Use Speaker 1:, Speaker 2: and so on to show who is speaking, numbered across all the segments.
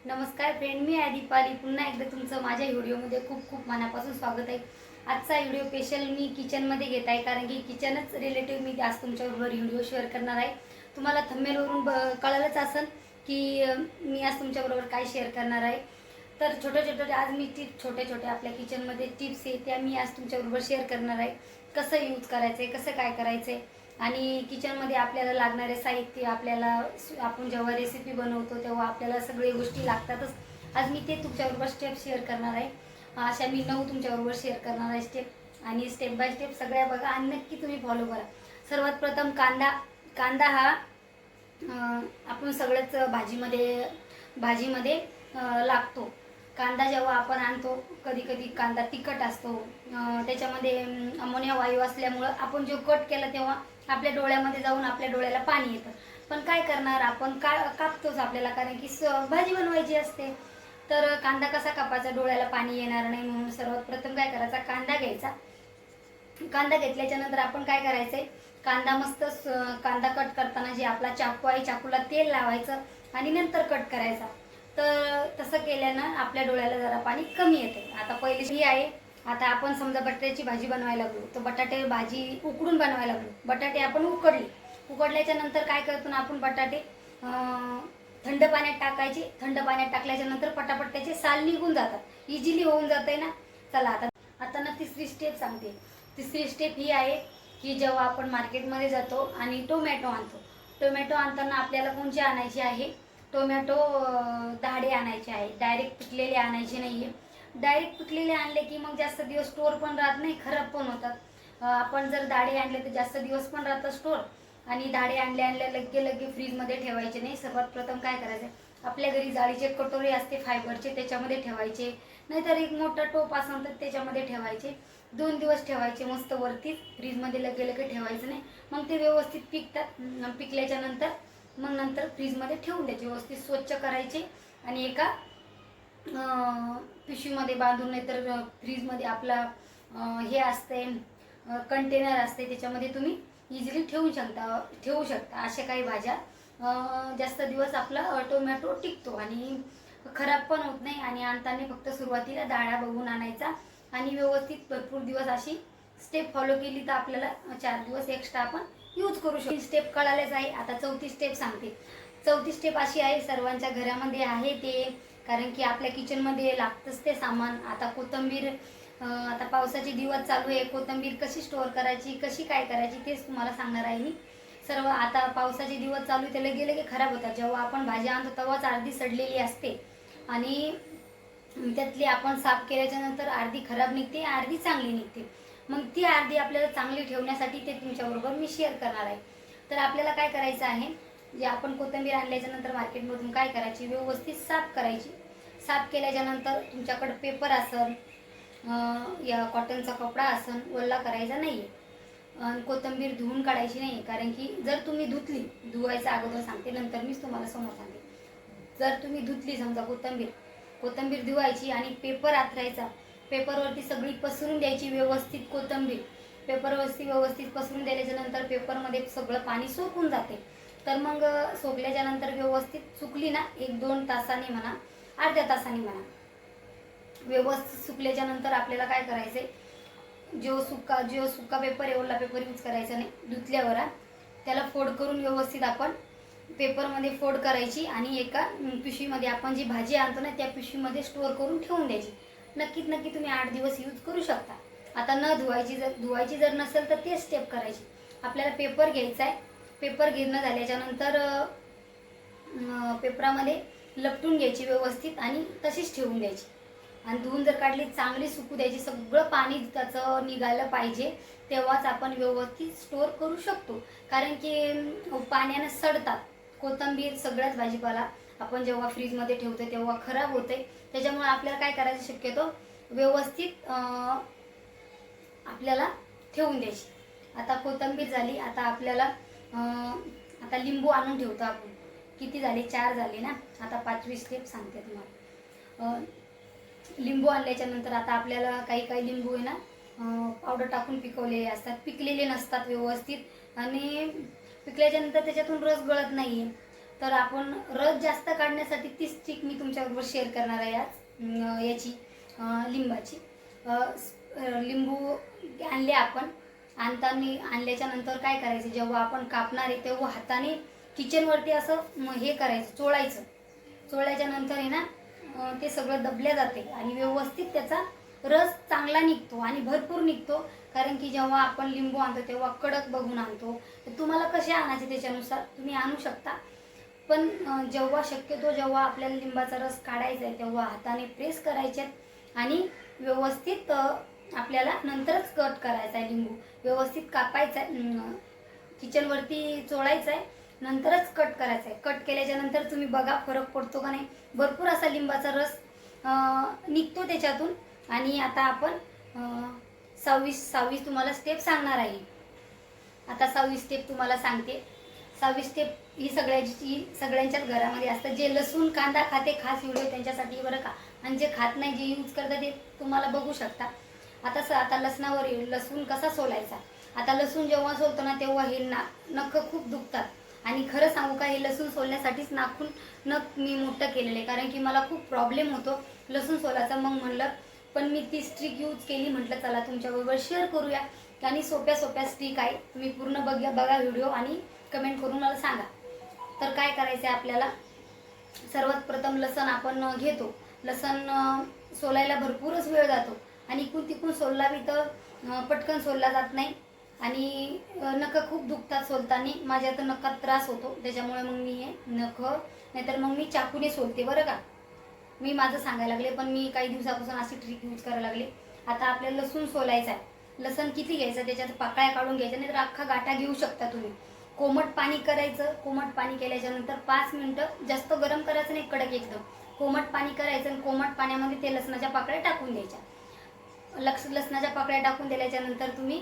Speaker 1: नमस्कार फ्रेंड, मी आहे दीपाली. पुन्हा एकदा तुमचं माझ्या व्हिडिओमध्ये खूप खूप मनापासून स्वागत आहे. आजचा व्हिडिओ स्पेशल मी किचनमध्ये घेत आहे, कारण की किचनच रिलेटिव्ह मी आज तुमच्याबरोबर व्हिडिओ शेअर करणार आहे. तुम्हाला थंबनेलवरून कळलंच असेल की मी आज तुमच्याबरोबर काय शेअर करणार आहे. तर छोटे आज मी छोटे आपल्या किचनमध्ये टिप्स आहे त्या मी आज तुमच्याबरोबर शेअर करणार आहे. कसं यूज करायचं आहे, कसं काय करायचं आहे, आणि किचनमध्ये आपल्याला लागणारे साहित्य, आपल्याला आपण जेव्हा रेसिपी बनवतो तेव्हा आपल्याला सगळे गोष्टी लागतातच. आज मी ते तुमच्याबरोबर स्टेप शेअर करणार आहे. अशा मी 9 तुमच्याबरोबर शेअर करणार आहे स्टेप, आणि स्टेप बाय स्टेप सगळ्या बघा आणि नक्की तुम्ही फॉलो करा. सर्वात प्रथम कांदा हा आपण सगळंच भाजीमध्ये लागतो. कांदा जेव्हा आपण आणतो, कधी कधी कांदा तिखट असतो, त्याच्यामध्ये अमोनिया वायू असल्यामुळं आपण जो कट केला तेव्हा आपल्या डोळ्यामध्ये जाऊन आपल्या डोळ्याला पाणी येतं. पण काय करणार, आपण कापतोच आपल्याला, कारण की भाजी बनवायची असते. तर कांदा कसा कापायचा डोळ्याला पाणी येणार नाही म्हणून सर्वात प्रथम काय करायचा, कांदा घ्यायचा. कांदा घेतल्याच्या नंतर आपण काय करायचंय, कांदा कट करताना जे आपला चाकू आहे, चाकूला तेल लावायचं आणि नंतर कट करायचा. तर तसं केल्यानं आपल्या डोळ्याला जरा पाणी कमी येते. आता पहिली ही आहे. आता आपण समजा बटाट्याची भाजी बनवायला लागलो, तर बटाटे भाजी उकडून बनवायला लागलो. बटाटे आपण उकडल्याच्या नंतर काय करतो ना, आपण बटाटे थंड पाण्यात टाकायचे. थंड पाण्यात टाकल्याच्या नंतर पटापट त्याचे साल निघून जातात, इझिली होऊन जाते ना. चला आता ना तिसरी स्टेप सांगते. तिसरी स्टेप ही आहे की जेव्हा आपण मार्केटमध्ये जातो आणि टोमॅटो आणताना आपल्याला कोणचे आणायचे आहे, टोमॅटो दाढे आणायचे आहे. डायरेक्ट पिकलेले आणायचे नाहीये. डायरेक्ट पिकलेले आणले की मग जास्त दिवस स्टोर पण राहत नाही, खराब पण होतात. आपण जर दाढे आणले तर जास्त दिवस पण राहतात स्टोर. आणि दाढे आणल्या लगे फ्रीजमध्ये ठेवायचे नाही. सर्वात प्रथम काय करायचं, आपल्या घरी जाळीचे कटोरे असते फायबरचे, त्याच्यामध्ये ठेवायचे. नाहीतर एक मोठा टोप असेल तर त्याच्यामध्ये ठेवायचे. 2 दिवस ठेवायचे मस्त वरती, फ्रीजमध्ये लगे ठेवायचं नाही. मग ते व्यवस्थित पिकतात. पिकल्याच्या नंतर फ्रीजमध्ये ठेवून द्यायचे. व्यवस्थित स्वच्छ करायचे आणि एका पिशवीमध्ये बांधून, नाहीतर फ्रीजमध्ये आपला हे असते, कंटेनर असते, त्याच्यामध्ये तुम्ही इझिली ठेवू शकता. अशा काही भाज्या जास्त दिवस आपला टोमॅटो टिकतो आणि खराब पण होत नाही. आणि आणताना फक्त सुरुवातीला दाढा बघून आणायचा आणि व्यवस्थित भरपूर दिवस अशी स्टेप फॉलो केली तर आपल्याला 4 दिवस एक्स्ट्रा आपण यूज करू शकतो. स्टेप कळालेच आहे. आता चौथी स्टेप सांगते. चौथी स्टेप अशी आहे, सर्वांच्या घरामध्ये आहे ते, कारण की आपल्या किचनमध्ये लागतंच ते सामान. आता कोथिंबीर, आता पावसाचे दिवस चालू आहे, कोथिंबीर कशी स्टोअर करायची, कशी काय करायची तेच तुम्हाला सांगणार आहे मी. सर्व आता पावसाचे दिवस चालू आहे, ते लगे खराब होतात. जेव्हा आपण भाजी आणतो तेव्हाच अर्धी सडलेली असते आणि त्यातली आपण साफ केल्याच्या नंतर अर्धी खराब निघते, अर्धी चांगली निघते. मग ती अर्धी आपल्याला चांगली ठेवण्यासाठी ते तुमच्याबरोबर मी शेअर करणार आहे. तर आपल्याला काय करायचं आहे, जे आपण कोथिंबीर आणल्याच्या नंतर मार्केटमधून काय करायची, व्यवस्थित साफ करायची. साफ केल्याच्या नंतर तुमच्याकडे पेपर असेल या कॉटनचा कपडा असेल, ओला करायचा नाही. कोथिंबीर धुवून काढायची नाही, कारण की जर तुम्ही धुवायचा अगोदर सांगते, नंतर मीच तुम्हाला समोर सांगते. जर तुम्ही धुतली समजा कोथिंबीर धुवायची आणि पेपर आथरायचा. पेपरवरती सगळी पसरून द्यायची व्यवस्थित कोथिंबीर. पेपरवरती व्यवस्थित पसरून दिल्याच्या नंतर पेपरमध्ये सगळं पाणी सोकून जाते. तर मग सोकल्याच्या नंतर व्यवस्थित सुकली ना, 1-2 तासाने म्हणा, अर्ध्या तासाने म्हणा, व्यवस्थित सुकल्याच्या नंतर आपल्याला काय करायचंय, जो सुका पेपर आहे, ओला पेपर यूज करायचा नाही. धुतल्यावर त्याला फोल्ड करून व्यवस्थित आपण पेपरमध्ये फोल्ड करायची आणि एका पिशवीमध्ये आपण जी भाजी आणतो ना त्या पिशवीमध्ये स्टोअर करून ठेवून द्यायची. नक्की तुम्ही 8 दिवस यूज करू शकता. आता धुवायची जर नसेल तर ते स्टेप करायची. आपल्याला पेपर घ्यायचा आहे. पेपर घेणं झाल्याच्या नंतर पेपरामध्ये लपटून घ्यायची व्यवस्थित आणि तशीच ठेवून द्यायची. आणि धुवून जर काढली, चांगली सुकू द्यायची. सगळं पाणी त्याचं निघालं पाहिजे, तेव्हाच आपण व्यवस्थित स्टोअर करू शकतो. कारण की पाण्यानं सडतात कोथिंबीर, सगळ्याच भाजीपाला आपण जेव्हा फ्रीजमध्ये ठेवतो तेव्हा खराब होते. त्याच्यामुळे आपल्याला काय करायचं, शक्यतो व्यवस्थित आपल्याला ठेवून द्यायची. आता कोथिंबीर झाली. आता आपल्याला आता लिंबू आणून ठेवतो आपण. किती झाले, 4 झाले ना. आता 5वी स्टेप सांगते तुम्हाला. लिंबू आणल्याच्या नंतर आता आपल्याला काही लिंबू आहे ना पावडर टाकून पिकवलेले असतात, पिकलेले नसतात व्यवस्थित, आणि पिकल्याच्या नंतर त्याच्यातून रस गळत नाही. तर आपण रस जास्त काढण्यासाठी तीच ट्रिक मी तुमच्याबरोबर शेअर करणार आहे आज याची लिंबाची. लिंबू आणले आपण. आणल्याच्या नंतर काय करायचं, जेव्हा आपण कापणार आहे तेव्हा हाताने किचनवरती असं हे करायचं, चोळायचं. चोळल्याच्या नंतर आहे ना ते सगळं दबल्या जाते आणि व्यवस्थित त्याचा रस चांगला निघतो आणि भरपूर निघतो. कारण की जेव्हा आपण लिंबू आणतो तेव्हा कडक बघून आणतो. तर तुम्हाला कसे आणायचे त्याच्यानुसार तुम्ही आणू शकता. पण जेव्हा आपल्याला लिंबाचा रस काढायचा आहे तेव्हा हाताने प्रेस करायचे आणि व्यवस्थित आपल्याला नंतरच कट करायचा आहे. लिंबू व्यवस्थित कापायचा आहे, किचनवरती चोळायचा आहे, नंतरच कट करायचा आहे. कट केल्याच्या नंतर तुम्ही बघा फरक पडतो का नाही. भरपूर असा लिंबाचा रस निघतो त्याच्यातून. आणि आता आपण 26 तुम्हाला स्टेप सांगणार आहे. आता 26 स्टेप तुम्हाला सांगते. 26 स्टेप ही सगळ्यांच्याच घरामध्ये असतात. जे लसूण कांदा खाते खास व्हिडिओ त्यांच्यासाठी बरं का. आणि जे खात नाही, जे यूज करतात ते तुम्हाला बघू शकता. आता लसणावर लसूण कसा सोलायचा. आता लसूण जेव्हा सोलतो ना तेव्हा हे नख खूप दुखतात. आणि खरं सांगू का, हे लसूण सोलण्यासाठीच नख मी मोठं केलेलं आहे. कारण की मला खूप प्रॉब्लेम होतो लसूण सोलायचा. मग म्हणलं पण मी ती स्ट्रिक यूज केली. म्हटलं चला तुमच्याबरोबर शेअर करूया. आणि सोप्या स्ट्रिक आहे. तुम्ही पूर्ण बघा व्हिडिओ आणि कमेंट करून मला सांगा. तर काय करायचं आहे आपल्याला, सर्वात प्रथम लसण आपण घेतो. लसण सोलायला भरपूरच वेळ जातो आणि इकून तिकून सोलला बी तर पटकन सोलला जात नाही आणि नख खूप दुखतात सोलताना. माझ्या तर नखात त्रास होतो, त्याच्यामुळे मग मी हे नाहीतर मग मी चाकूने सोलते बरं का. मी माझं सांगायला लागले, पण मी काही दिवसापासून अशी ट्रिक यूज करायला लागले. आता आपल्याला लसूण सोलायचा आहे. लसण किती घ्यायचं, त्याच्यात पाकळ्या काढून घ्यायच्या, नाही तर अख्खा गाठा घेऊ शकता तुम्ही. कोमट पाणी करायचं. कोमट पाणी केल्याच्या नंतर 5 मिनिटं, जास्त गरम करायचं नाही, कडक एकदम. कोमट पाणी करायचं आणि कोमट पाण्यामध्ये ते लसणाच्या पाकळ्या टाकून द्यायच्या. लसणाच्या पाकळ्या टाकून दिल्याच्या नंतर तुम्ही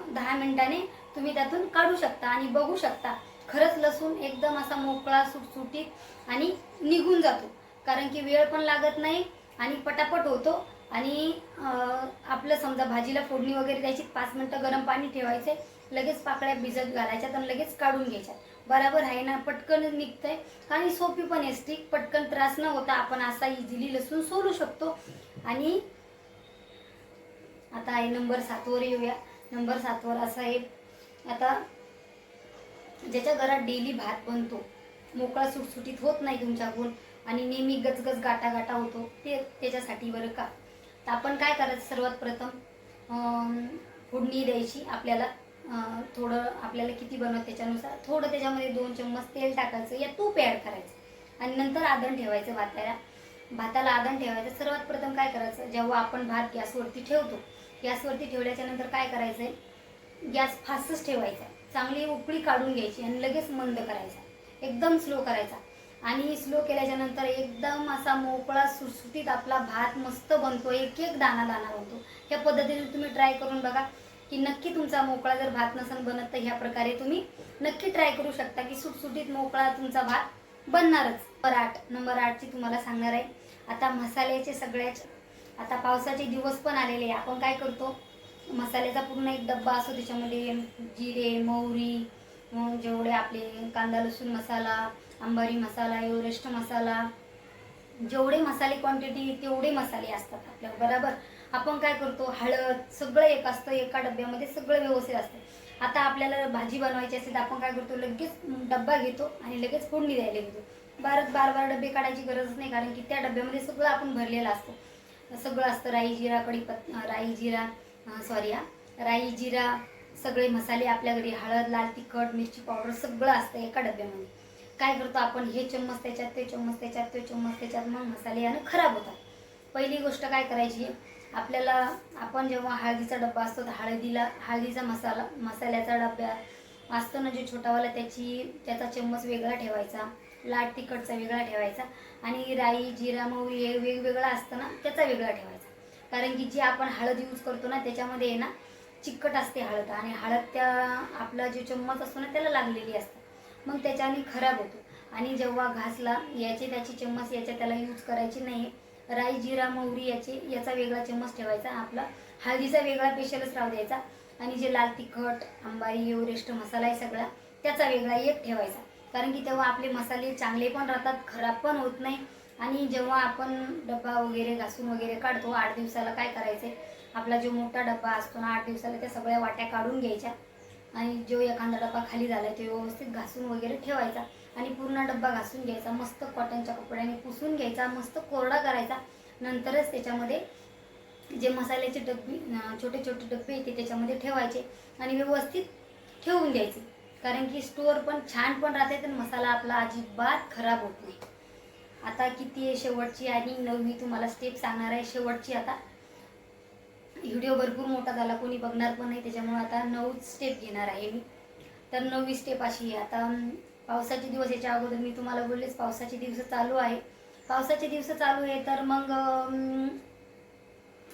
Speaker 1: 10 मिनिटांनी तुम्ही त्यातून काढू शकता आणि बघू शकता खरंच लसूण एकदम असा मोकळा सुटसुटीत आणि निघून जातो. कारण की वेळ पण लागत नाही आणि पटापट होतो. आणि आपलं समजा भाजीला फोडणी वगैरे द्यायची, 5 मिनिटं गरम पाणी ठेवायचे, लगेच पाकळ्या भिजत घालायच्यात आणि लगेच काढून घ्यायच्या. बराबर आहे ना, पटकन निघतंय आणि सोपी पण आहे स्टिक. पटकन त्रास न होता आपण असा इझिली लसूण सोलू शकतो. आणि आता आहे नंबर 7 वर येऊया. नंबर 7 वर असं आहे, आता ज्याच्या घरात डेली भात बनतो, मोकळा सुटसुटीत होत नाही तुमच्याकडून आणि नेहमी गजगज गाटा होतो, ते त्याच्यासाठी बरं का. तर आपण काय करायचं, सर्वात प्रथम फोडणी द्यायची. आपल्याला थोडं, आपल्याला किती बनवत त्याच्यानुसार थोडं त्याच्यामध्ये 2 चम्मच तेल टाकायचं या तूप ॲड करायचं आणि नंतर आदण ठेवायचं भाताला आदण ठेवायचं. सर्वात प्रथम काय करायचं, जेव्हा आपण भात गॅसवरती ठेवतो, गॅसवरती ठेवल्याच्या नंतर काय करायचं आहे, गॅस फास्टच ठेवायचा, चांगली उकळी काढून घ्यायची आणि लगेच मंद करायचा, एकदम स्लो करायचा. आणि स्लो केल्याच्या नंतर एकदम असा मोकळा सुटसुटीत आपला भात मस्त बनतो, एक दाणा बनतो. ह्या पद्धतीने तुम्ही ट्राय करून बघा की नक्की तुमचा मोकळा जर भात नसेल बनत तर ह्या प्रकारे तुम्ही नक्की ट्राय करू शकता की सुटसुटीत मोकळा तुमचा भात बनणारच. नंबर 8 ची तुम्हाला सांगणार आहे. आता मसाल्याचे आता पावसाचे दिवस पण आलेले आहे. आपण काय करतो, मसाल्याचा पूर्ण एक डब्बा असतो, त्याच्यामध्ये जिरे, मोहरी, जेवढे आपले कांदा लसूण मसाला, अंबारी मसाला, एव्हरेस्ट मसाला, जेवढे मसाले क्वांटिटी तेवढे मसाले असतात आपल्या बरोबर. आपण काय करतो, हळद सगळं एक असतं, एका डब्यामध्ये सगळं व्यवस्थित असतं. आता आपल्याला भाजी बनवायची असेल तर आपण काय करतो, लगेच डब्बा घेतो आणि लगेच फोडणी द्यायला घेतो. बार डबे काढायची गरज नाही, कारण की त्या डब्यामध्ये सगळं आपण भरलेलं असतं. सगळं असतं, राई जिरा सगळे मसाले आपल्याकडे, हळद, लाल तिखट, मिरची पावडर सगळं असतं एका डब्यामध्ये. काय करतो आपण, हे चम्मच त्याच्यात, ते चम्मच त्याच्यात, ते चम्मच त्याच्यात, मग मसाले आणि खराब होतात. पहिली गोष्ट काय करायची, आपल्याला आपण जेव्हा हळदीचा डब्बा असतो तर हळदीचा मसाल्याचा डब्या असतो ना जो छोटावाला, त्याचा चम्मच वेगळा ठेवायचा, लाल तिखटचा वेगळा ठेवायचा आणि राई जिरा मोहरी हे वेगवेगळं असतं ना त्याचा वेगळा ठेवायचा. कारण की जी आपण हळद यूज करतो ना त्याच्यामध्ये आहे ना चिकट असते हळद, आणि हळद त्या आपला जो चम्मच असतो ना त्याला लागलेली असते, मग त्याच्याने खराब होतो. आणि जेव्हा घासला त्याची चम्मच त्याला यूज करायची नाही. राई जिरा मोहरी याचा वेगळा चम्मच ठेवायचा, आपला हळदीचा वेगळा स्पेशलच राहू द्यायचा. आणि जे लाल तिखट, अंबारी, एव्हरेस्ट मसाला आहे सगळा त्याचा वेगळा एक ठेवायचा. कारण की तेव्हा आपले मसाले चांगले पण राहतात, खराब पण होत नाही. आणि जेव्हा आपण डब्बा वगैरे घासून वगैरे काढतो 8 दिवसाला, काय करायचं आहे, आपला जो मोठा डब्बा असतो ना 8 दिवसाला, त्या सगळ्या वाट्या काढून घ्यायच्या आणि जो एखादा डब्बा खाली झाला तो व्यवस्थित घासून वगैरे ठेवायचा आणि पूर्ण डब्बा घासून घ्यायचा, मस्त कॉटनच्या कपड्याने पुसून घ्यायचा, मस्त कोरडा करायचा. नंतरच त्याच्यामध्ये जे मसाल्याचे डब्बे, छोटे छोटे डब्बे येते त्याच्यामध्ये ठेवायचे आणि व्यवस्थित ठेवून द्यायचे. कारण की स्टोअर पण छान पण राहते तर मसाला आपला अजिबात खराब होत नाही. आता किती आहे शेवटची आणि 9वी तुम्हाला स्टेप सांगणार आहे. शेवटची आता व्हिडिओ भरपूर मोठा झाला, कोणी बघणार पण नाही, त्याच्यामुळे आता 9 स्टेप घेणार आहे मी. तर 9वी स्टेप अशी आहे. आता पावसाचे दिवस, याच्या अगोदर मी तुम्हाला बोललेच पावसाचे दिवस चालू आहे. पावसाचे दिवस चालू आहे तर मग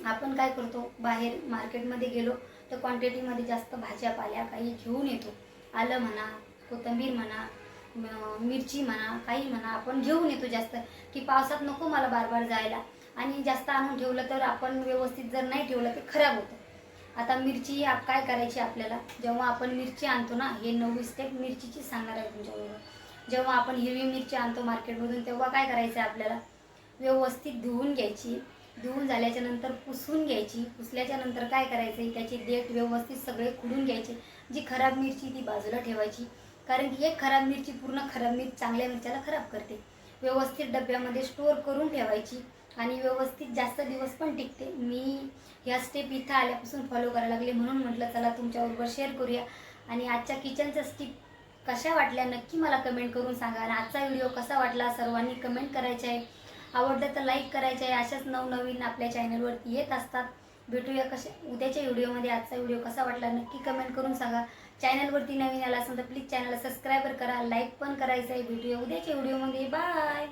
Speaker 1: आपण काय करतो, बाहेर मार्केटमध्ये गेलो तर क्वांटिटीमध्ये जास्त भाज्या पाल्या काही घेऊन येतो. आलं म्हणा, कोथिंबीर म्हणा, मिरची म्हणा, काही म्हणा, आपण घेऊन येतो जास्त, की पावसात नको मला बार बार जायला. आणि जास्त आणून ठेवलं तर आपण व्यवस्थित जर नाही ठेवलं ते खराब होतं. आता मिरची काय करायची आपल्याला, जेव्हा आपण मिरची आणतो ना, हे 9वी स्टेप मिरचीची सांगणार आहे तुमच्याबरोबर. जेव्हा आपण हिरवी मिरची आणतो मार्केटमधून तेव्हा काय करायचं आहे आपल्याला, व्यवस्थित धुवून घ्यायची. धुवून झाल्याच्या नंतर पुसून घ्यायची. पुसल्याच्या नंतर काय करायचं आहे, त्याची देठ व्यवस्थित सगळे खुडून घ्यायचे. जी खराब मिरची ती बाजूला ठेवायची, कारण की एक खराब मिरची पूर्ण खराब मिरची चांगल्या मिरच्याला खराब करते. व्यवस्थित डब्यामध्ये स्टोअर करून ठेवायची आणि व्यवस्थित जास्त दिवस पण टिकते. मी ह्या स्टेप इथं आल्यापासून फॉलो करायला लागले, म्हणून म्हटलं चला तुमच्याबरोबर शेअर करूया. आणि आजच्या किचनच्या स्टेप कशा वाटल्या नक्की मला कमेंट करून सांगा. आणि आजचा व्हिडिओ कसा वाटला सर्वांनी कमेंट करायचं आहे. आवडलं तर लाईक करायचं आहे. अशाच नवनवीन आपल्या चॅनलवरती येत असतात. भेटूया उद्याच्या व्हिडिओमध्ये. आजचा व्हिडिओ कसा वाटला नक्की कमेंट करून सांगा. चॅनलवरती नवीन आला असेल तर प्लीज चॅनलला सबस्क्राईबर करा, लाईक पण करायचं आहे. भेटूया उद्याच्या व्हिडिओमध्ये. बाय.